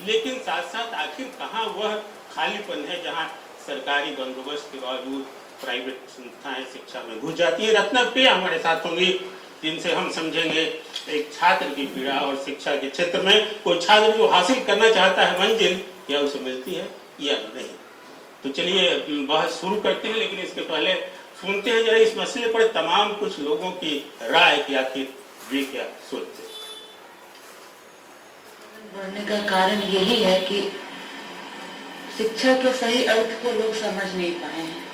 लेकिन साथ साथ आखिर कहाँ वह खालीपन है जहाँ सरकारी बंदोबस्त के बावजूद प्राइवेट संस्थाएं शिक्षा में घुस जाती है। रत्नप्रिया हमारे साथ होंगी, जिनसे हम समझेंगे एक छात्र की पीड़ा और शिक्षा के क्षेत्र में कोई छात्र जो हासिल करना चाहता है मंजिल, क्या उसे मिलती है या नहीं। तो चलिए बहस शुरू करते हैं, लेकिन इसके पहले सुनते हैं जरा इस मसले पर तमाम कुछ लोगों की राय कि आखिर वे क्या सोचते हैं। बढ़ने का कारण यही है कि शिक्षा के सही अर्थ को लोग समझ नहीं पाए हैं।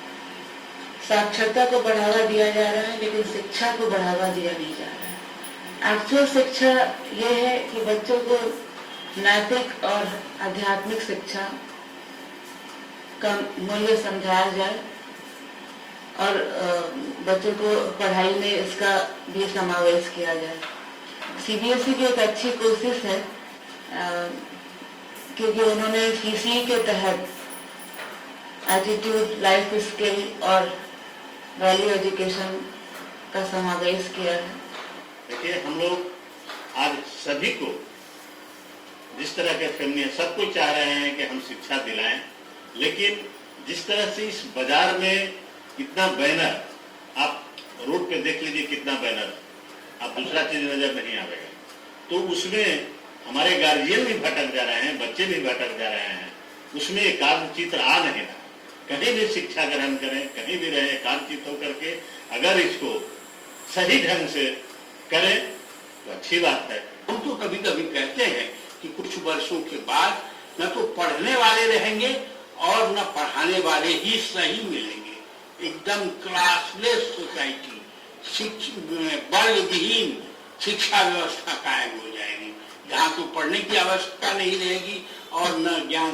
साक्षरता को बढ़ावा दिया जा रहा है, लेकिन शिक्षा को बढ़ावा दिया नहीं जा रहा है। एक्चुअल शिक्षा ये है कि बच्चों को नैतिक और आध्यात्मिक शिक्षा का मूल्य समझाया जाए और बच्चों को पढ़ाई में इसका भी समावेश किया जाए। सीबीएसई की एक अच्छी कोशिश है, क्योंकि उन्होंने सीसी के तहत एटीट्यूड, लाइफ स्किल और वैल्यू एजुकेशन का समावेश किया है। देखिए, हम लोग आज सभी को जिस तरह के फैमिली सबको चाह रहे हैं कि हम शिक्षा दिलाएं, लेकिन जिस तरह से इस बाजार में इतना बैनर, आप रोड पे देख लीजिए कितना बैनर, आप दूसरा चीज नजर नहीं आएगा, तो उसमें हमारे गार्जियन भी भटक जा रहे हैं, बच्चे भी भटक जा रहे हैं, उसमें एकाग्र चित्र आ नहीं रहा। कहीं भी शिक्षा ग्रहण करें, कहीं भी रहे एकाग्रचित होकर के अगर इसको सही ढंग से करें तो अच्छी बात है। हम तो कभी कभी कहते हैं कि कुछ वर्षों के बाद न तो पढ़ने वाले रहेंगे और न पढ़ाने वाले ही सही मिलेंगे। एकदम क्लासलेस सोसाइटी, बल विहीन शिक्षा व्यवस्था कायम हो जाएगी, जहाँ तो पढ़ने की आवश्यकता नहीं रहेगी और न ज्ञान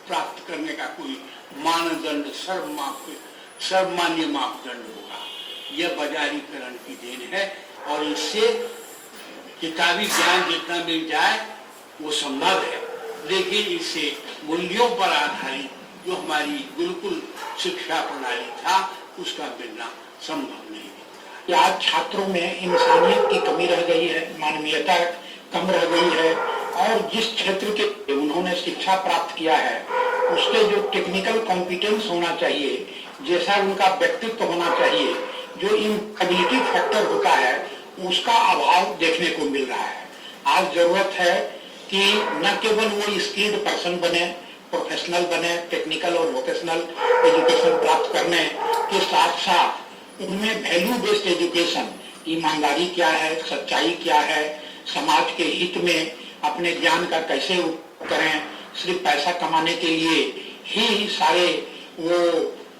प्राप्त करने का कोई मानदंड, सर्वमान्य मापदंड होगा। यह बाजारीकरण की देन है और इससे किताबी ज्ञान जितना मिल जाए वो संभव है, लेकिन इससे मूल्यों पर आधारित जो हमारी गुरुकुल शिक्षा प्रणाली था उसका मिलना संभव नहीं है। आज छात्रों में इंसानियत की कमी रह गई है, मानवीयता कम रह गई है और जिस क्षेत्र के उन्होंने शिक्षा प्राप्त किया है उसके जो टेक्निकल कॉम्पिटेंस होना चाहिए, जैसा उनका व्यक्तित्व होना चाहिए, जो एबिलिटी फैक्टर होता है, उसका अभाव देखने को मिल रहा है। आज जरूरत है कि न केवल वो स्किल्ड पर्सन बने, प्रोफेशनल बने, टेक्निकल और वोकेशनल एजुकेशन प्राप्त करने के साथ साथ उनमें वैल्यू बेस्ड एजुकेशन, ईमानदारी क्या है, सच्चाई क्या है, समाज के हित में अपने ज्ञान का कैसे उपयोग करें, सिर्फ पैसा कमाने के लिए ही सारे वो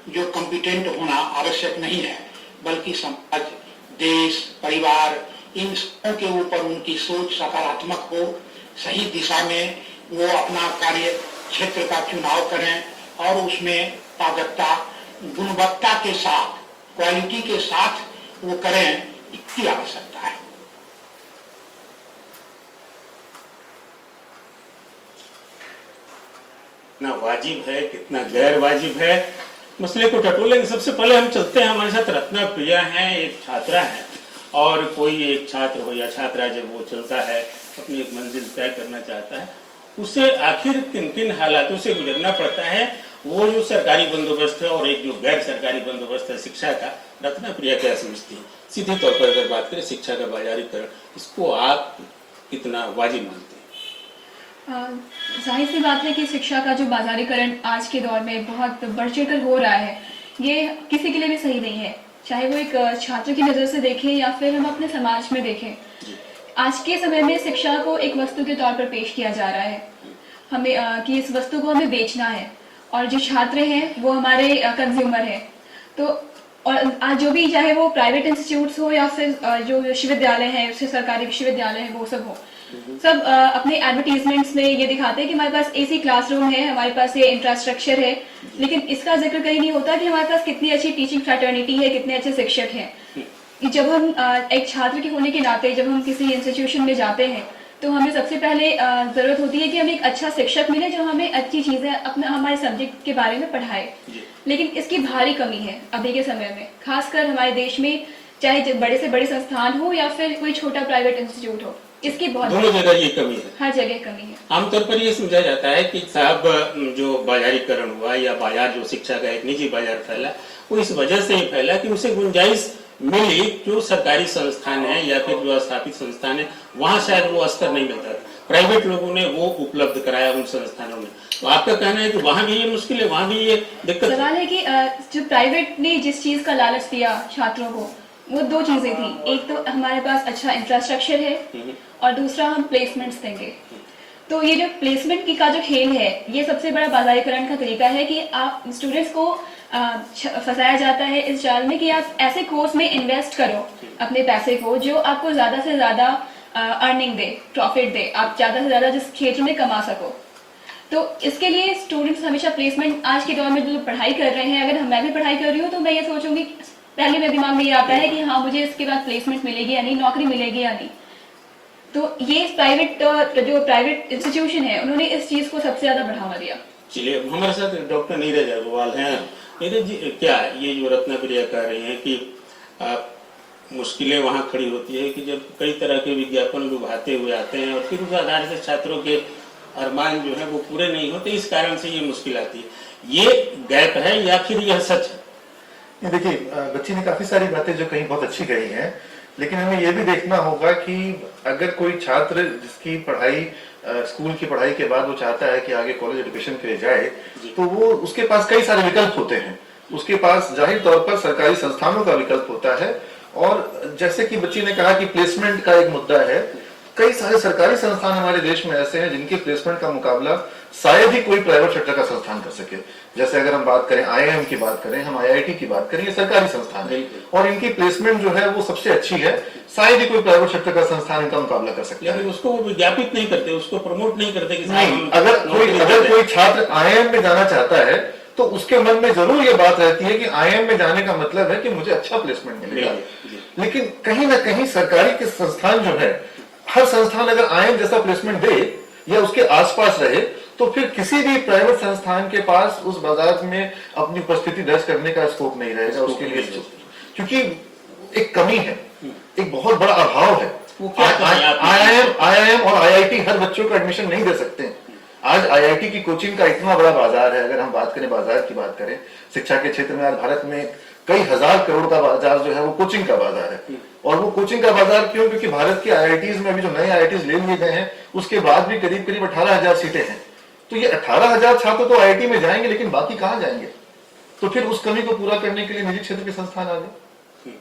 जो कॉम्पिटेंट होना आवश्यक नहीं है, बल्कि समाज, देश, परिवार, इन सबों के ऊपर उनकी सोच सकारात्मक हो, सही दिशा में वो अपना कार्य क्षेत्र का चुनाव करें और उसमें ताकतता, गुणवत्ता के साथ, क्वालिटी के साथ वो करें, इसकी आवश्यकता है। कितना वाजिब है, कितना गैर वाजिब है, मसले को टटोलेंगे। सबसे पहले हम चलते हैं, हमारे साथ रत्नप्रिया हैं, एक छात्रा है, और कोई एक छात्र हो या छात्रा जब वो चलता है अपनी एक मंजिल तय करना चाहता है, उसे आखिर किन किन हालातों से गुजरना पड़ता है, वो जो सरकारी बंदोबस्त है और एक जो गैर सरकारी बंदोबस्त है शिक्षा का, रत्नप्रिया क्या समझती है? सीधे तौर पर अगर बात करें शिक्षा का बाजारीकरण, इसको आप कितना वाजिब मानते हैं? जाहिर सी बात है कि शिक्षा का जो बाजारीकरण आज के दौर में बहुत बढ़ चढ़कर हो रहा है, ये किसी के लिए भी सही नहीं है, चाहे वो एक छात्र की नज़र से देखें या फिर हम अपने समाज में देखें। आज के समय में शिक्षा को एक वस्तु के तौर पर पेश किया जा रहा है, हमें कि इस वस्तु को हमें बेचना है और जो छात्र हैं वो हमारे कंज्यूमर हैं। तो और आज जो भी, चाहे वो प्राइवेट इंस्टीट्यूट्स हो या फिर जो विश्वविद्यालय हैं, उससे सरकारी विश्वविद्यालय हैं, वो सब हो, सब अपने एडवर्टीजमेंट्स में ये दिखाते हैं कि हमारे पास एसी क्लासरूम है, हमारे पास ये इंफ्रास्ट्रक्चर है, लेकिन इसका जिक्र कहीं नहीं होता कि हमारे पास कितनी अच्छी टीचिंग फ्रेटर्निटी है, कितने अच्छे शिक्षक हैं। जब हम एक छात्र के होने के नाते जब हम किसी इंस्टीट्यूशन में जाते हैं तो हमें सबसे पहले ज़रूरत होती है कि हमें एक अच्छा शिक्षक मिले जो हमें अच्छी चीज़ें अपने हमारे सब्जेक्ट के बारे में पढ़ाए। लेकिन इसकी भारी कमी है अभी के समय में, खासकर हमारे देश में चाहे जो बड़े से बड़े संस्थान हो या फिर कोई छोटा प्राइवेट इंस्टीट्यूट हो, इसकी बहुत दोनों जगह ये कमी है। हर जगह कमी है। आमतौर पर ये समझा जाता है कि साहब जो बाजारीकरण हुआ या बाजार जो शिक्षा का एक निजी बाजार फैला, वो इस वजह से ही फैला कि उसे गुंजाइश मिली जो सरकारी संस्थान है या फिर जो स्थापित संस्थान है वहां शायद वो स्तर नहीं मिलता था, प्राइवेट लोगों ने वो उपलब्ध कराया उन संस्थानों में। तो आपका कहना है कि वहां भी ये मुश्किल है, वहां भी ये दिक्कत है? सवाल है कि जो प्राइवेट ने जिस चीज का लालच दिया छात्रों को, वो दो चीजें थी। एक तो हमारे पास अच्छा इंफ्रास्ट्रक्चर है और दूसरा हम प्लेसमेंट्स देंगे। तो ये जो प्लेसमेंट की का जो खेल है, ये सबसे बड़ा बाजारीकरण का तरीका है कि आप स्टूडेंट्स को फंसाया जाता है इस जाल में कि आप ऐसे कोर्स में इन्वेस्ट करो अपने पैसे को जो आपको ज्यादा से ज्यादा अर्निंग दे, प्रॉफिट दे, आप ज्यादा से ज्यादा जिस क्षेत्र में कमा सको। तो इसके लिए स्टूडेंट्स हमेशा प्लेसमेंट, आज के दौर में जो पढ़ाई कर रहे हैं, अगर मैं भी पढ़ाई कर रही हूँ तो मैं ये सोचूंगी, पहले मेरे दिमाग में ये आता है कि हाँ मुझे इसके बाद प्लेसमेंट मिलेगी या नहीं, नौकरी मिलेगी या नहीं। तो ये जो प्राइवेट इंस्टीट्यूशन है, उन्होंने इस चीज को सबसे ज्यादा बढ़ावा दिया। चलिए, हमारे साथ डॉक्टर नीरज अग्रवाल हैं। नीरज जी, क्या ये जो रत्नाप्रिया कह रही हैं कि मुश्किलें वहाँ खड़ी होती है कि जब कई तरह के विज्ञापन लुभाते हुए आते हैं और फिर उस आधार से छात्रों के अरमान जो है वो पूरे नहीं होते, इस कारण से ये मुश्किल आती है। ये गैप है या फिर यह सच है? देखिए, बच्ची ने काफी सारी बातें जो कही बहुत अच्छी कही हैं, लेकिन हमें यह भी देखना होगा कि अगर कोई छात्र जिसकी पढ़ाई स्कूल की पढ़ाई के बाद वो चाहता है कि आगे कॉलेज एजुकेशन के लिए जाए, तो वो उसके पास कई सारे विकल्प होते हैं। उसके पास जाहिर तौर पर सरकारी संस्थानों का विकल्प होता है, और जैसे कि बच्ची ने कहा कि प्लेसमेंट का एक मुद्दा है, कई सारे सरकारी संस्थान हमारे देश में ऐसे हैं जिनके प्लेसमेंट का मुकाबला शायद ही कोई प्राइवेट सेक्टर का संस्थान कर सके। जैसे अगर हम बात करें IIM की बात करें, हम IIT की बात करें, ये सरकारी संस्थान है और इनकी प्लेसमेंट जो है वो सबसे अच्छी है, शायद ही कोई प्राइवेट सेक्टर का संस्थान इनका मुकाबला कर सकता है। लेकिन उसको विज्ञापित नहीं करते, उसको प्रमोट नहीं करते कि नहीं, अगर कोई छात्र IIM में जाना चाहता है तो उसके मन में जरूर ये बात रहती है कि IIM में जाने का मतलब है कि मुझे अच्छा प्लेसमेंट मिलेगा। लेकिन कहीं ना कहीं सरकारी के संस्थान जो है, हर संस्थान अगर IIM जैसा प्लेसमेंट दे या उसके आसपास रहे, तो फिर किसी भी प्राइवेट संस्थान के पास उस बाजार में अपनी उपस्थिति दर्ज करने का स्कोप नहीं रहेगा उसके लिए, क्योंकि एक कमी है, एक बहुत बड़ा अभाव है। IIM और IIT हर बच्चों को एडमिशन नहीं दे सकते हैं। आज IIT की कोचिंग का इतना बड़ा बाजार है, अगर हम बात करें, बाजार की बात करें शिक्षा के क्षेत्र में, आज भारत में कई हजार करोड़ का बाजार जो है वो कोचिंग का बाजार है। और वो कोचिंग का बाजार क्यों? क्योंकि भारत के IITs में अभी जो नए IITs ले लिए गए हैं, उसके बाद भी करीब करीब 18,000 सीटें हैं। तो ये 18,000 छात्र तो IIT में जाएंगे, लेकिन बाकी कहाँ जाएंगे? तो फिर उस कमी को पूरा करने के लिए निजी क्षेत्र के संस्थान आ गए।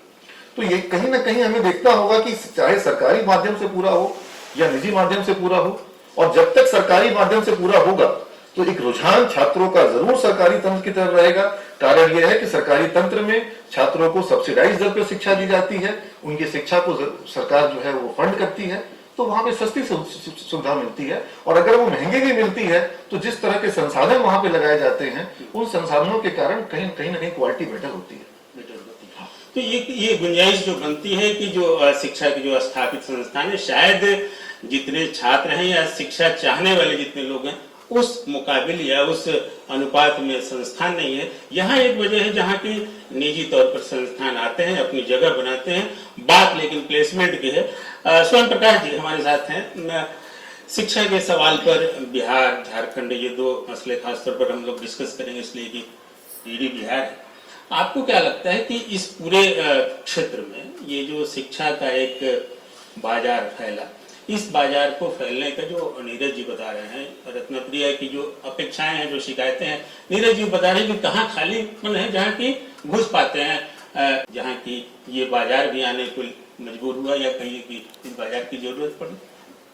तो ये कहीं ना कहीं हमें देखना होगा कि चाहे सरकारी माध्यम से पूरा हो या निजी माध्यम से पूरा हो, और जब तक सरकारी माध्यम से पूरा होगा तो एक रुझान छात्रों का जरूर सरकारी तंत्र की तरफ रहेगा। कारण यह है कि सरकारी तंत्र में छात्रों को सब्सिडाइज दर पर शिक्षा दी जाती है, उनकी शिक्षा को सरकार जो है वो फंड करती है, तो वहां पे सस्ती सुविधा मिलती है। और अगर वो महंगी भी मिलती है तो जिस तरह के संसाधन वहां पे लगाए जाते हैं, उन संसाधनों के कारण कहीं ना कहीं क्वालिटी बेटर होती है। तो ये गुंजाइश जो बनती है कि जो शिक्षा के जो स्थापित संस्थान है, शायद जितने छात्र हैं या शिक्षा चाहने वाले जितने लोग हैं, उस मुकाबिल या उस अनुपात में संस्थान नहीं है। यहाँ एक वजह है जहाँ की निजी तौर पर संस्थान आते हैं, अपनी जगह बनाते हैं। बात लेकिन प्लेसमेंट की है। स्वयं प्रकाश जी हमारे साथ हैं। शिक्षा के सवाल पर बिहार, झारखंड, ये दो मसले खासतौर पर हम लोग डिस्कस करेंगे, इसलिए कि ईडी बिहार है। आपको क्या लगता है कि इस पूरे क्षेत्र में ये जो शिक्षा का एक बाजार फैला, इस बाजार को फैलने का जो नीरज जी बता रहे हैं, रत्नप्रिया की जो अपेक्षाएं हैं, जो शिकायतें हैं, नीरज जी बता रहे हैं कि कहाँ खालीपन है जहाँ की घुस पाते हैं, जहाँ की ये बाजार भी आने को मजबूर हुआ या कहीं की इस बाजार की जरूरत पड़ी।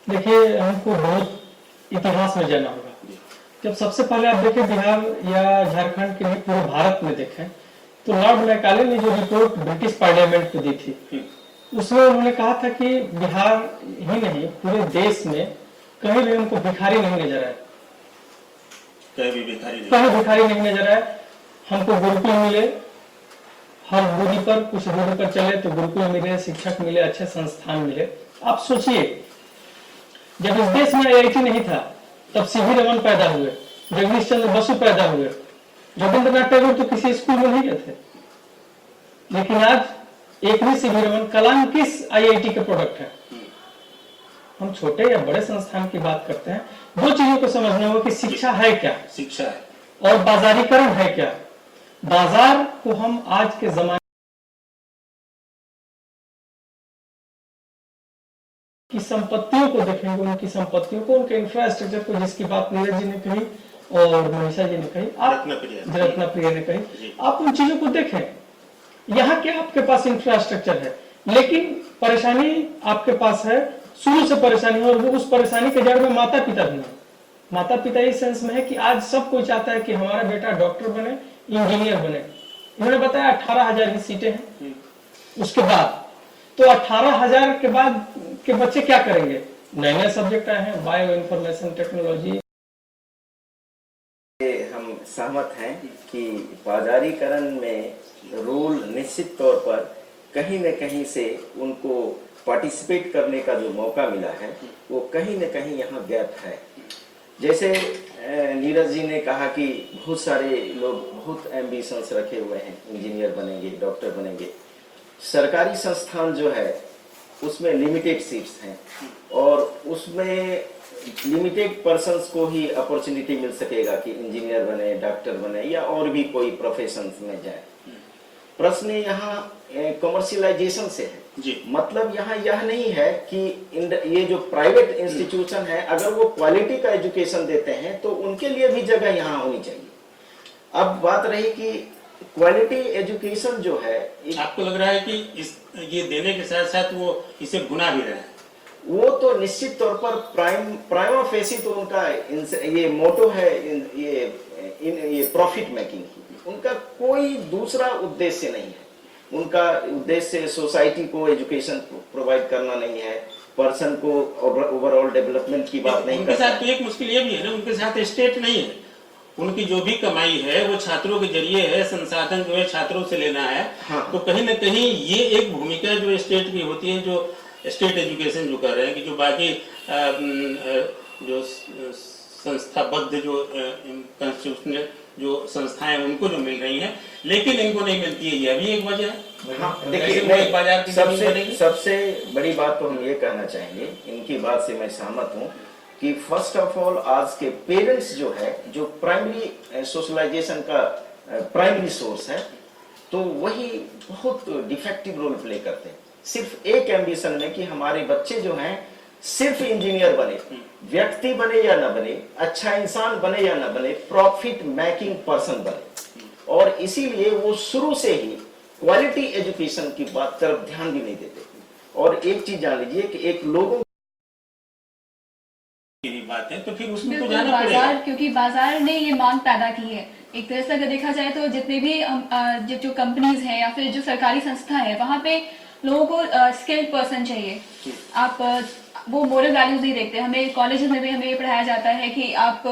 देखिए, हमको बहुत इतिहास में जाना होगा। जब सबसे पहले आप देखें बिहार या झारखंड के लिए पूरे भारत में देखें, तो लॉर्ड मैकाले ने जो रिपोर्ट ब्रिटिश पार्लियामेंट को दी थी, उसमें उन्होंने कहा था कि बिहार ही नहीं पूरे देश में कहीं भी हमको भिखारी नहीं नजर आए, कहीं भिखारी नहीं नजर आए। हमको गुरुकुल मिले, हर दूरी पर कुछ दूरी पर चले तो गुरुकुल मिले, शिक्षक मिले, अच्छे संस्थान मिले। आप सोचिए, जब इस देश में IIT नहीं था तब CV रमन पैदा हुए, जगदीश चंद्र बसु पैदा हुए, रविंद्रनाथ टैगोर तो किसी स्कूल में नहीं गए थे। लेकिन आज एकवी सी रमन कलाम किस आईआईटी के प्रोडक्ट है? हम छोटे या बड़े संस्थान की बात करते हैं, दो चीजों को समझना होगा कि शिक्षा है क्या शिक्षा है और बाजारीकरण है क्या। बाजार को हम आज के जमाने की संपत्तियों को देखेंगे, उनकी संपत्तियों को, उनके इंफ्रास्ट्रक्चर को, जिसकी बात नीरज जी ने कही और मनीषा जी ने कही, आप रत्नप्रिया ने कही, आप उन चीजों को देखें। यहाँ क्या आपके पास इंफ्रास्ट्रक्चर है, लेकिन परेशानी आपके पास है, शुरू से परेशानी है, और वो उस परेशानी के जड़ में माता पिता भी है। माता पिता इस सेंस में है कि आज सब कोई चाहता है कि हमारा बेटा डॉक्टर बने, इंजीनियर बने। इन्होंने बताया 18,000 की सीटें हैं। उसके बाद तो 18,000 के बाद के बच्चे क्या करेंगे? नए नए सब्जेक्ट आए हैं, बायो इंफॉर्मेशन टेक्नोलॉजी। हम सहमत हैं कि बाजारीकरण में रूल निश्चित तौर पर कहीं न कहीं से उनको पार्टिसिपेट करने का जो मौका मिला है वो कहीं न कहीं यहाँ गैप है। जैसे नीरज जी ने कहा कि बहुत सारे लोग बहुत एम्बिशंस रखे हुए हैं, इंजीनियर बनेंगे, डॉक्टर बनेंगे। सरकारी संस्थान जो है उसमें लिमिटेड सीट्स हैं और उसमें लिमिटेड पर्सन्स को ही अपॉर्चुनिटी मिल सकेगा कि इंजीनियर बने, डॉक्टर बने या और भी कोई प्रोफेशंस में जाए। प्रश्न यहाँ कमर्शियलाइजेशन से है जी। मतलब यहाँ यह नहीं है कि ये जो प्राइवेट इंस्टीट्यूशन है अगर वो क्वालिटी का एजुकेशन देते हैं तो उनके लिए भी जगह यहाँ होनी चाहिए। अब बात रही कि क्वालिटी एजुकेशन जो है, आपको लग रहा है कि ये देने के साथ साथ वो इसे भुना भी रहे हैं? वो तो निश्चित तौर पर प्राइमा फेसी तो उनका ये मोटो है, ये प्रॉफिट मेकिंग की, उनका कोई दूसरा उद्देश्य नहीं है। उनका उद्देश्य सोसाइटी को एजुकेशन प्रोवाइड करना नहीं है, पर्सन को ओवरऑल डेवलपमेंट की बात नहीं उनके साथ तो एक मुश्किल ये भी है ना, उनके साथ स्टेट नहीं है। उनकी जो भी कमाई है वो छात्रों के जरिए है, संसाधन जो है छात्रों से लेना है। हाँ। तो कहीं न कहीं ये एक भूमिका जो स्टेट की होती है, जो स्टेट एजुकेशन जो कर रहे हैं, कि जो बाकी जो संस्थाबद्ध जो कॉन्स्टिट्यूशनल जो संस्थाएं उनको जो मिल रही हैं, लेकिन इनको नहीं मिलती है, यह भी एक वजह है। हाँ, देखिए सबसे बड़ी बात तो हम ये कहना चाहेंगे, इनकी बात से मैं सहमत हूँ कि फर्स्ट ऑफ ऑल आज के पेरेंट्स जो है, जो प्राइमरी सोशलाइजेशन का प्राइमरी सोर्स है, तो वही बहुत डिफेक्टिव रोल प्ले करते हैं। सिर्फ एक एम्बिशन में कि हमारे बच्चे जो हैं सिर्फ इंजीनियर बने, व्यक्ति बने या ना बने, अच्छा इंसान बने या ना बने, प्रॉफिट मेकिंग पर्सन बने, और इसीलिए वो शुरू से ही क्वालिटी एजुकेशन की बात तरफ ध्यान भी नहीं देते। और एक चीज जान लीजिए कि एक लोगों की बात है तो फिर उसमें तो बिल्कुल जाना पड़ेगा, बाजार, क्योंकि बाजार ने ये मांग पैदा की है। एक तरह से अगर देखा जाए तो जितने भी जो कंपनीज हैं या फिर जो सरकारी संस्था है, वहाँ पे लोगों को स्किल्ड पर्सन चाहिए। आप वो मोरल वैल्यूज नहीं देखते। हमें कॉलेजेस में भी हमें ये पढ़ाया जाता है कि आप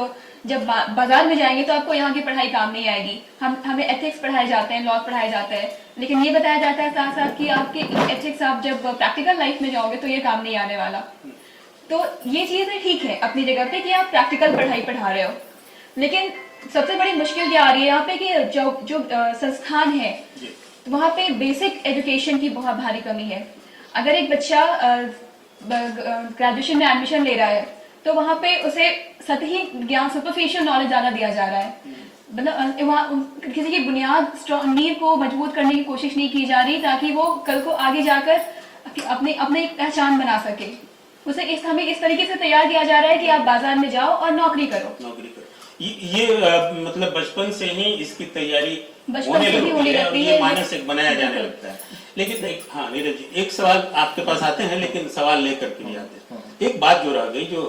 जब बाजार में जाएंगे तो आपको यहाँ की पढ़ाई काम नहीं आएगी। हमें एथिक्स पढ़ाए जाते हैं, लॉ पढ़ाए जाते हैं, लेकिन ये बताया जाता है साथ साथ कि आपके एथिक्स आप जब प्रैक्टिकल लाइफ में जाओगे तो ये काम नहीं आने वाला। तो ये चीजें ठीक है अपनी जगह पे कि आप प्रैक्टिकल पढ़ाई पढ़ा रहे हो, लेकिन सबसे बड़ी मुश्किल क्या आ रही है यहाँ पे कि जो संस्थान है वहाँ पे बेसिक एजुकेशन की बहुत भारी कमी है। अगर एक बच्चा ग्रेजुएशन में एडमिशन ले रहा है तो वहाँ पे उसे सतही ज्ञान, सुपरफिशियल नॉलेज ज्यादा दिया जा रहा है। मतलब वहाँ किसी की बुनियाद नींव को मजबूत करने की कोशिश नहीं की जा रही ताकि वो कल को आगे जाकर अपनी एक पहचान बना सके। उसे हमें इस तरीके से तैयार किया जा रहा है कि आप बाजार में जाओ और नौकरी करो। ये मतलब बचपन से ही इसकी तैयारी होने लगती है, ये मानसिक बनाया जाने लगता है। लेकिन हाँ नीरज जी, एक सवाल आपके पास आते हैं, लेकिन सवाल लेकर के भी आते हैं। एक बात जो रह गई, जो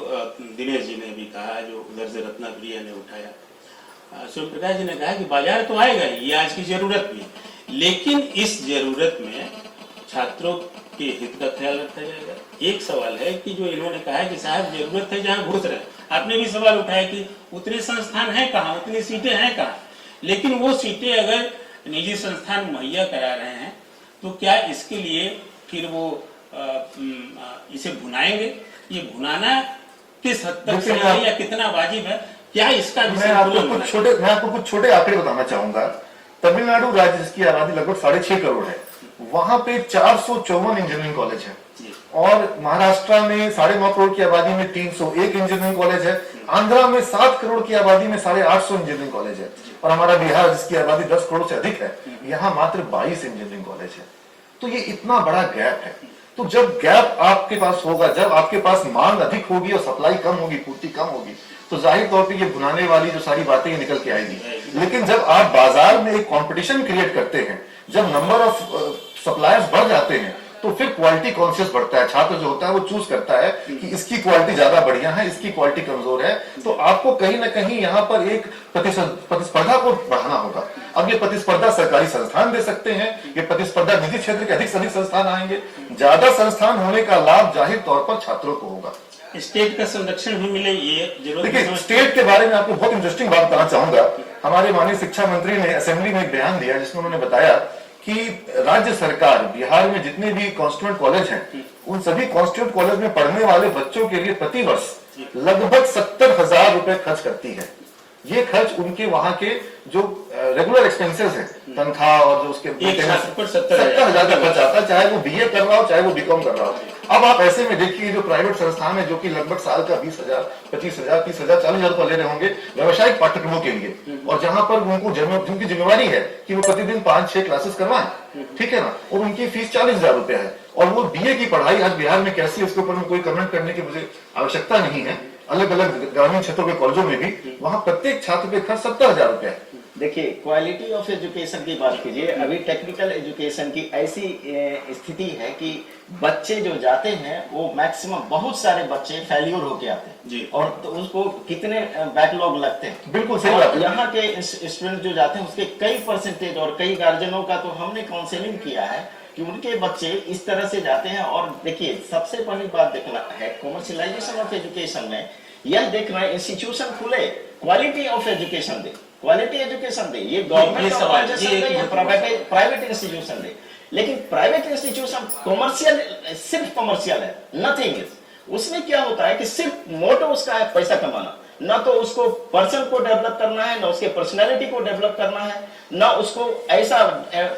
दिनेश जी ने भी कहा, जो उधर से रत्नप्रिया ने उठाया, सूर्य प्रकाश जी ने कहा कि बाजार तो आएगा ही, ये आज की जरूरत भी है, लेकिन इस जरूरत में छात्रों के हित का ख्याल रखा जाएगा। एक सवाल है कि जो इन्होंने कहा है कि साहब जरूरत है जहाँ घुस रहे हैं, आपने भी सवाल उठाया कि उतने संस्थान है कहाँ, उतनी सीटें हैं कहाँ, लेकिन वो सीटें अगर निजी संस्थान मुहैया करा रहे हैं तो क्या इसके लिए फिर वो इसे भुनाएंगे? ये भुनाना किस हद तक सही है या कितना वाजिब है, क्या इसका मैं आपको कुछ छोटे आंकड़े बताना चाहूंगा। तमिलनाडु राज्य, जिसकी आबादी लगभग 6.5 करोड़ है, वहां पे 454 इंजीनियरिंग कॉलेज है जी। और महाराष्ट्र में 9.5 करोड़ की आबादी में 301 इंजीनियरिंग कॉलेज है। आंध्रा में 7 करोड़ की आबादी में 850 इंजीनियरिंग कॉलेज है और हमारा बिहार जिसकी आबादी 10 करोड़ से अधिक है, यहाँ मात्र 22 इंजीनियरिंग कॉलेज है। तो ये इतना बड़ा गैप है। तो जब गैप आपके पास होगा, जब आपके पास मांग अधिक होगी और सप्लाई कम होगी, पूर्ति कम होगी, तो जाहिर तौर पे ये भुनाने वाली जो सारी बातें ये निकल के आएगी। लेकिन जब आप बाजार में एक कंपटीशन क्रिएट करते हैं, जब नंबर ऑफ सप्लायर्स बढ़ जाते हैं, तो फिर क्वालिटी कॉन्शियस बढ़ता है। छात्र जो होता है वो चूज करता है कि इसकी क्वालिटी ज्यादा बढ़िया है, इसकी क्वालिटी कमजोर है। तो आपको कहीं ना कहीं यहाँ पर एक प्रतिस्पर्धा को बढ़ाना होगा। अब ये प्रतिस्पर्धा सरकारी संस्थान दे सकते हैं, ये प्रतिस्पर्धा निजी क्षेत्र के अधिक से अधिक संस्थान आएंगे। ज्यादा संस्थान होने का लाभ जाहिर तौर पर छात्रों को होगा। स्टेट का संरक्षण भी मिले, ये जरूरत। देखिए, स्टेट के बारे में आपको बहुत इंटरेस्टिंग बात बताना चाहूंगा। हमारे माननीय शिक्षा मंत्री ने असेंबली में एक बयान दिया जिसमें उन्होंने बताया कि राज्य सरकार बिहार में जितने भी कॉन्स्टिट्यूएंट कॉलेज हैं, उन सभी कॉन्स्टिट्यूएंट कॉलेज में पढ़ने वाले बच्चों के लिए प्रति वर्ष लगभग 70,000 रुपए खर्च करती है। ये खर्च उनके वहां के जो रेगुलर एक्सपेंसेस हैं, तनख्वाह और जो उसके 70,000 का खर्च आता है, चाहे वो बीए कर रहा हो चाहे वो बीकॉम कर रहा हो। अब आप ऐसे में देखिए, जो प्राइवेट संस्थान है जो कि लगभग साल का 20,000, 25,000, 30,000, 40,000 रुपए ले रहे होंगे व्यावसायिक पाठ्यक्रमों के लिए, और जहां पर उनको जिनकी जिम्मेवारी है कि वो प्रतिदिन 5-6 क्लासेस करवाएं, ठीक है ना, और उनकी फीस 40,000 रुपए है। और वो बीए की पढ़ाई आज बिहार में कैसी है उसके ऊपर में कोई कमेंट करने की मुझे आवश्यकता नहीं है। अलग अलग ग्रामीण क्षेत्रों के कॉलेजों में भी वहां प्रत्येक छात्र पे खर्च 70,000 रुपए है। देखिए, क्वालिटी ऑफ एजुकेशन की बात कीजिए। अभी टेक्निकल एजुकेशन की ऐसी स्थिति है कि बच्चे जो जाते हैं वो मैक्सिमम बहुत सारे बच्चे फेल्यूर होके आते हैं जी। और तो उसको कितने बैकलॉग लगते हैं। बिल्कुल सही बात है। यहाँ के स्टूडेंट जो जाते हैं उसके कई परसेंटेज, और कई गार्जियनों का तो हमने काउंसलिंग किया है कि उनके बच्चे इस तरह से जाते हैं। और देखिए, सबसे पहली बात देखना है कॉमर्शियलाइजेशन ऑफ एजुकेशन में यह देखना है इंस्टीट्यूशन खुले, क्वालिटी ऑफ एजुकेशन दे, क्वालिटी एजुकेशन दे। ये गवर्नमेंट ऑर्गेनाइजेशन दे या प्राइवेट इंस्टीट्यूशन दे। लेकिन प्राइवेट इंस्टीट्यूशन कॉमर्शियल, सिर्फ कॉमर्शियल है, नथिंग इज। उसमें क्या होता है कि सिर्फ मोटो उसका है पैसा कमाना, ना तो उसको पर्सन को डेवलप करना है, ना उसके पर्सनैलिटी को डेवलप करना है, ना उसको ऐसा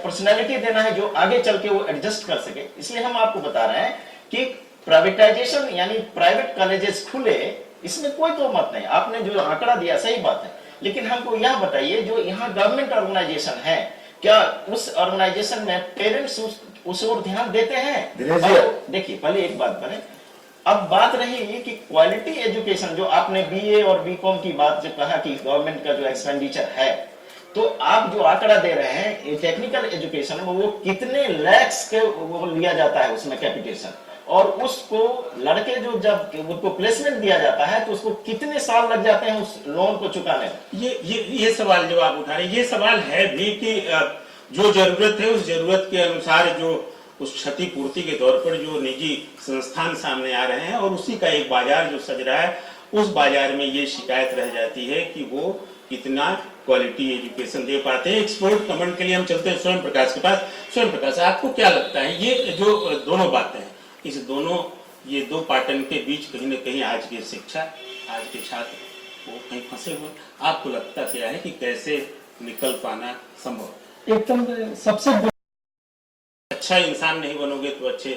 पर्सनैलिटी देना है जो आगे चल के वो एडजस्ट कर सके। इसलिए हम आपको बता रहे हैं कि प्राइवेटाइजेशन यानी प्राइवेट कॉलेजेस खुले, इसमें कोई तो मत नहीं। आपने जो आंकड़ा दिया सही बात है, लेकिन हमको यह बताइए जो यहाँ गवर्नमेंट ऑर्गेनाइजेशन है, क्या उस ऑर्गेनाइजेशन में पेरेंट्स उस ओर ध्यान देते हैं? देखिए, पहले एक बात बने। अब बात रही कि क्वालिटी एजुकेशन, जो आपने बीए और बीकॉम की बात जो कहा कि गवर्नमेंट का जो एक्सपेंडिचर है, तो आप जो आंकड़ा दे रहे हैं टेक्निकल एजुकेशन में, वो कितने लैक्स के वो लिया जाता है उसमें कैपिटेशन, और उसको लड़के जो जब उनको प्लेसमेंट दिया जाता है तो उसको कितने साल लग जाते हैं उस लोन को चुकाने में। ये सवाल जो आप उठा रहे हैं, ये सवाल है भी कि जो जरूरत है उस जरूरत के अनुसार जो उस क्षतिपूर्ति के तौर पर जो निजी संस्थान सामने आ रहे हैं और उसी का एक बाजार जो सज रहा है, उस बाजार में ये शिकायत रह जाती है कि वो कितना क्वालिटी एजुकेशन दे पाते हैं। एक्सपोर्ट कमेंट के लिए हम चलते हैं स्वयं प्रकाश के पास। स्वयं प्रकाश, आपको क्या लगता है ये जो दोनों बातें हैं, इस दोनों ये दो पैटर्न के बीच कहीं ना कहीं आज की शिक्षा, आज के छात्र वो कहीं फंसे हुए, आपको लगता क्या है कि कैसे निकल पाना संभव? एकदम सबसे अच्छा इंसान नहीं बनोगे तो अच्छे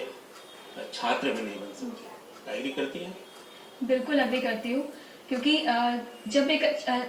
छात्र भी नहीं बन सकते। एग्री करती है? बिल्कुल एग्री करती हूँ, क्योंकि जब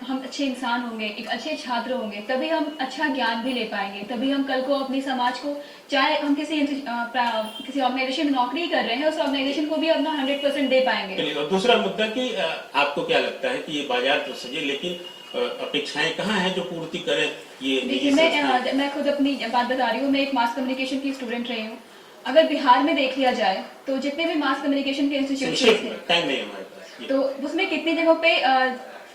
हम अच्छे इंसान होंगे, एक अच्छे छात्र होंगे, तभी हम अच्छा ज्ञान भी ले पाएंगे। तभी हम कल को अपने समाज को, चाहे हम किसी ऑर्गेनाइजेशन में नौकरी कर रहे हैं, उस ऑर्गेनाइजेशन को भी अपना 100% दे पाएंगे। और दूसरा मुद्दा कि आपको क्या लगता है कि ये बाजार तो सजे, लेकिन अपेक्षाएं कहाँ हैं जो पूर्ति करें ये? देखिए, मैं खुद अपनी बात बता रही हूँ। मैं एक मास कम्युनिकेशन की स्टूडेंट रही हूँ। अगर बिहार में देख लिया जाए तो जितने भी मास कम्युनिकेशन के इंस्टीट्यूट हैं, तो उसमें कितनी जगहों पे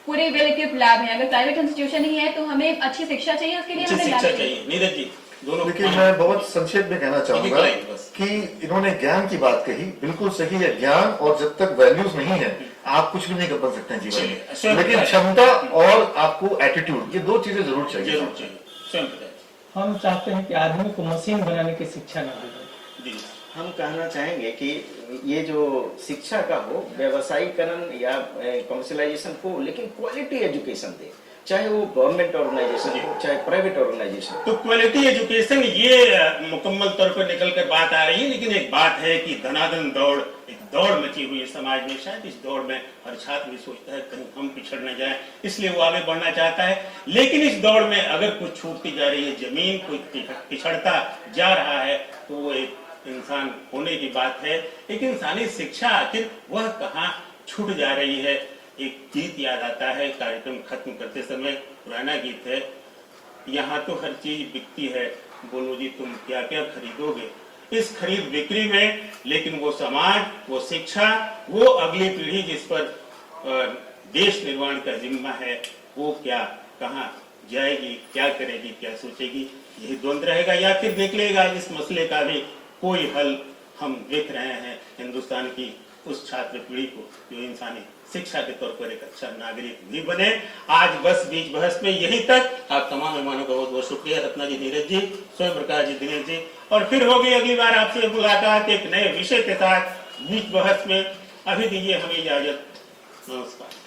पूरे वेल इक्विप्ड लैब है। अगर प्राइवेट इंस्टीट्यूशन ही है तो हमें अच्छी शिक्षा चाहिए, उसके लिए हमें लैब चाहिए। नीरज जी, दोनों। लेकिन मैं बहुत संक्षेप में कहना चाहूंगा कि इन्होंने ज्ञान की बात कही, बिल्कुल सही है। ज्ञान, और जब तक वैल्यूज नहीं है आप कुछ भी नहीं कर सकते हैं जीवन में। लेकिन क्षमता और आपको एटीट्यूड, ये दो चीजें जरूर चाहिए। हम चाहते हैं कि आदमी को मशीन बनाने की शिक्षा न दी जाए। हम कहना चाहेंगे कि ये जो शिक्षा का हो, व्यवसायीकरण या कमर्शियलाइजेशन को, लेकिन क्वालिटी एजुकेशन दे। चाहे वो गवर्नमेंट ऑर्गेनाइजेशन हो चाहे प्राइवेट ऑर्गेनाइजेशन। तो क्वालिटी एजुकेशन ये मुकम्मल तौर पर निकल कर बात आ रही है, लेकिन एक बात है कि धनाधन दौड़, एक दौड़ मची हुई है समाज में। शायद इस दौड़ में हर छात्र भी सोचता है कहीं हम पिछड़ न जाए, इसलिए वो आगे बढ़ना चाहता है। लेकिन इस दौड़ में अगर कुछ छूटती जा रही है जमीन, कोई पिछड़ता जा रहा है, तो वो एक इंसान होने की बात है। एक इंसानी शिक्षा आखिर वह कहाँ छूट जा रही है। एक गीत याद आता है कार्यक्रम खत्म करते समय, पुराना गीत है, यहाँ तो हर चीज बिकती है, बोलो जी तुम क्या क्या खरीदोगे। इस खरीद बिक्री में लेकिन वो समाज, वो शिक्षा, वो अगली पीढ़ी जिस पर देश निर्माण का जिम्मा है, वो क्या कहाँ जाएगी, क्या करेगी, क्या सोचेगी, यही द्वंद रहेगा। या फिर देख लेगा इस मसले का भी कोई हल हम देख रहे हैं हिंदुस्तान की उस छात्र पीढ़ी को जो इंसानी शिक्षा के तौर पर एक अच्छा नागरिक भी बने। आज बस बीच बहस में यही तक। आप तमाम मेहमानों का बहुत बहुत शुक्रिया, रत्ना जी, नीरज जी, स्वयं प्रकाश जी, दिनेश जी। और फिर होगी अगली बार आपसे मुलाकात एक नए विषय के साथ बीच बहस में। अभी दीजिए हमें इजाजत, नमस्कार।